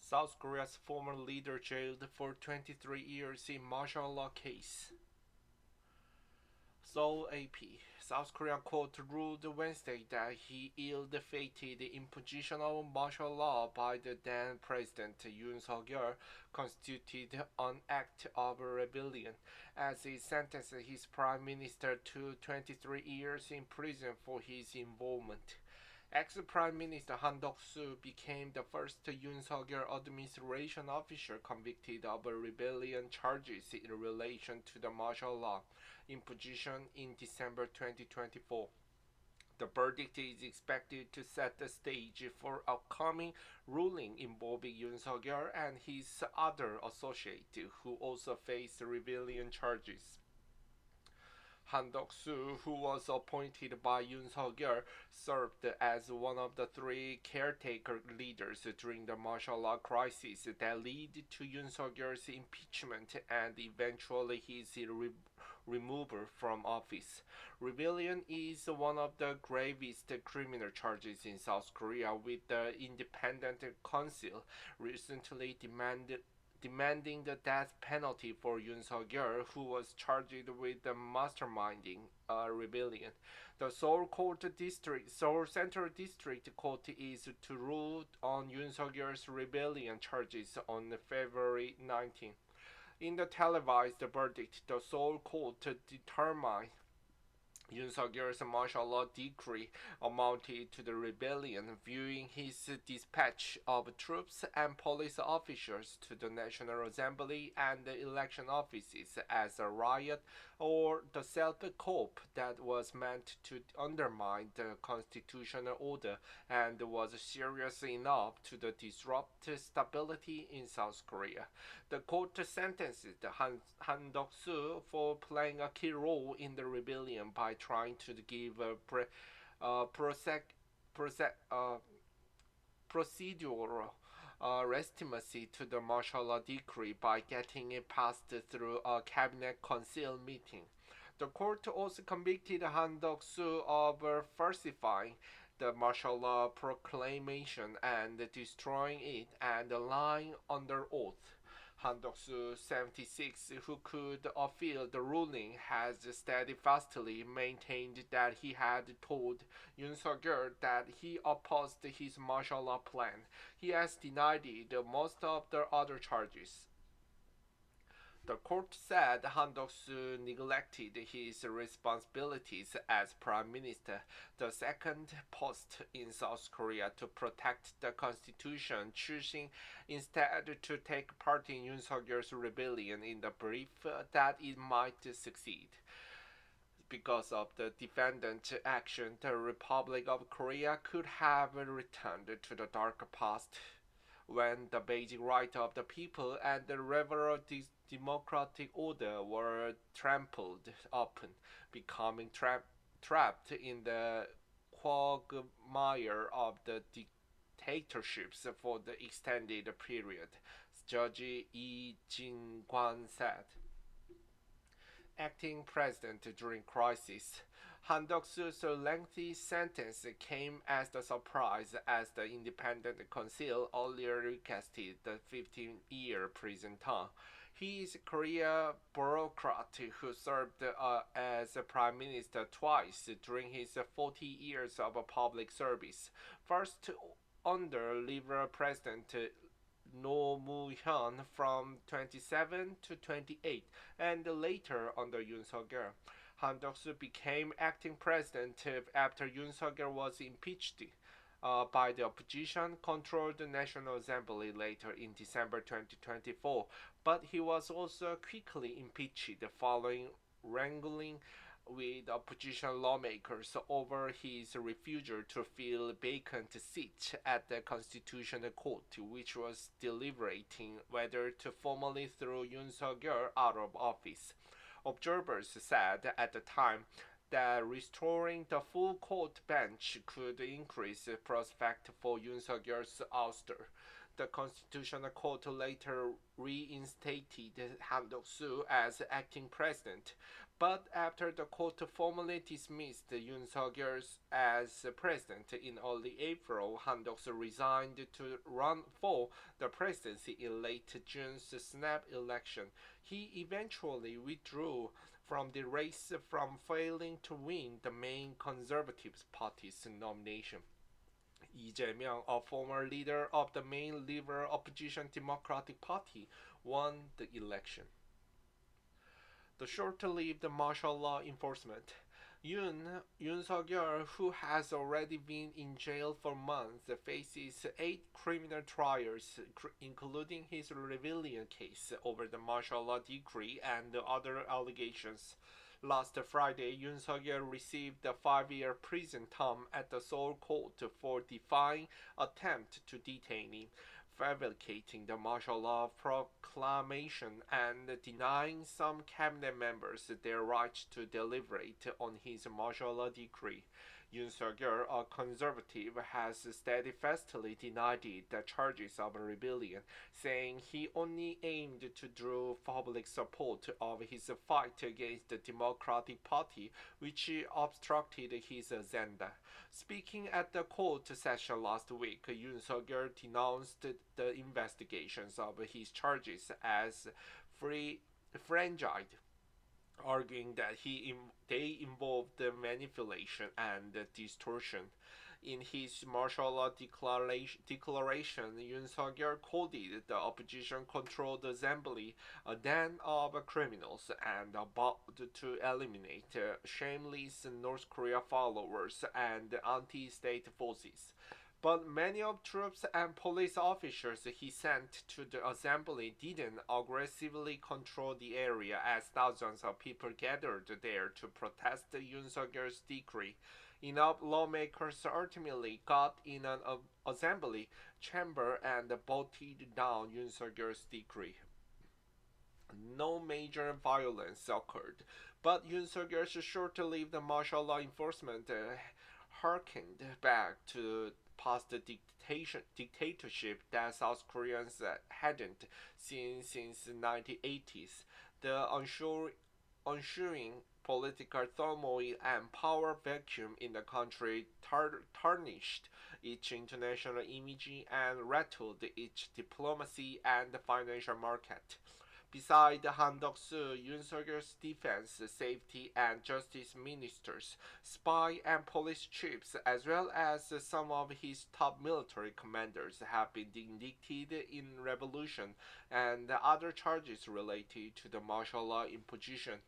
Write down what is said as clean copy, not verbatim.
South Korea's former leader jailed for 23 years in martial law case. Seoul AP. South Korean court ruled Wednesday that he ill-fated imposition of martial law by the then President Yoon Suk-yeol constituted an act of rebellion, as it sentenced his prime minister to 23 years in prison for his involvement. Ex-Prime Minister Han Duck-soo became the first Yoon Suk-yeol administration official convicted of rebellion charges in relation to the martial law imposition in December 2024. The verdict is expected to set the stage for upcoming ruling involving Yoon Suk-yeol and his other associate, who also face rebellion charges. Han Duck-soo, who was appointed by Yoon Suk-yeol, served as one of the three caretaker leaders during the martial law crisis that led to Yoon Suk-yeol's impeachment and eventually his removal from office. Rebellion is one of the gravest criminal charges in South Korea, with the Independent Council recently demanding the death penalty for Yoon Suk-yeol, who was charged with masterminding a rebellion. The Seoul Central District Court is to rule on Yoon Suk-yeol's rebellion charges on February 19. In the televised verdict, the Seoul court determined Yoon Suk-yeol's martial law decree amounted to the rebellion, viewing his dispatch of troops and police officers to the National Assembly and the election offices as a riot or the self-coup that was meant to undermine the constitutional order and was serious enough to disrupt stability in South Korea. The court sentenced Han Duck-soo for playing a key role in the rebellion by trying to give procedural legitimacy to the martial law decree by getting it passed through a cabinet council meeting. The court also convicted Han Duck-soo of falsifying the martial law proclamation and destroying it and lying under oath. Han Duck-soo, 76, who could appeal the ruling, has steadfastly maintained that he had told Yoon Suk-yeol that he opposed his martial law plan. He has denied most of the other charges. The court said Han Duck-soo neglected his responsibilities as prime minister, the second post in South Korea to protect the constitution, choosing instead to take part in Yoon Suk-yeol's rebellion in the belief that it might succeed. Because of the defendant action, the Republic of Korea could have returned to the dark past when the basic right of the people and the liberal democratic order were trampled upon, becoming trapped in the quagmire of the dictatorships for the extended period, Judge Lee Jin-kwan said. Acting president during crisis. Han Duck-soo's lengthy sentence came as a surprise as the Independent Council earlier requested the 15-year prison term. He is a Korea bureaucrat who served as prime minister twice during his 40 years of public service. First under Liberal President No Moo-hyun from 27 to 28, and later under Yoon Suk-yeol. Han Duck-soo became acting president after Yoon Suk-yeol was impeached by the opposition-controlled National Assembly later in December 2024, but he was also quickly impeached following wrangling with opposition lawmakers over his refusal to fill a vacant seat at the Constitutional Court, which was deliberating whether to formally throw Yoon Suk-yeol out of office. Observers said at the time that restoring the full court bench could increase the prospect for Yoon Suk-yeol's ouster. The Constitutional Court later reinstated Han Duck-soo as acting president, But after the court formally dismissed Yoon Suk-yeol as president in early April, Han Duck-soo resigned to run for the presidency in late June's snap election. He eventually withdrew from the race from failing to win the main Conservative Party's nomination. Lee Jae-myung, a former leader of the main liberal opposition Democratic Party, won the election. The short-lived martial law enforcement. Yoon Suk-yeol, who has already been in jail for months, faces 8 criminal trials, including his rebellion case over the martial law decree and other allegations. Last Friday, Yoon Suk-yeol received a 5-year prison term at the Seoul court for defying attempt to detain him, fabricating the martial law proclamation, and denying some cabinet members their right to deliberate on his martial law decree. Yoon Suk-yeol, a conservative, has steadfastly denied the charges of rebellion, saying he only aimed to draw public support of his fight against the Democratic Party, which obstructed his agenda. Speaking at the court session last week, Yoon Suk-yeol denounced the investigations of his charges as free fragile, arguing that they involved manipulation and distortion. In his martial law declaration, Yoon Suk-yeol called the opposition-controlled assembly a den of criminals and vowed to eliminate shameless North Korea followers and anti-state forces. But many of troops and police officers he sent to the assembly didn't aggressively control the area as thousands of people gathered there to protest Yoon Suk-yeol's decree. Enough lawmakers ultimately got in an assembly chamber and voted down Yoon Suk-yeol's decree. No major violence occurred, but Yoon Suk-yeol's short-lived martial law enforcement harkened back to past dictatorship that South Koreans hadn't seen since the 1980s. The ensuing political turmoil and power vacuum in the country tarnished its international image and rattled its diplomacy and financial market. Beside Han Duck-soo, Yoon Suk-yeol's defense, safety, and justice ministers, spy and police chiefs, as well as some of his top military commanders, have been indicted in revolution and other charges related to the martial law imposition.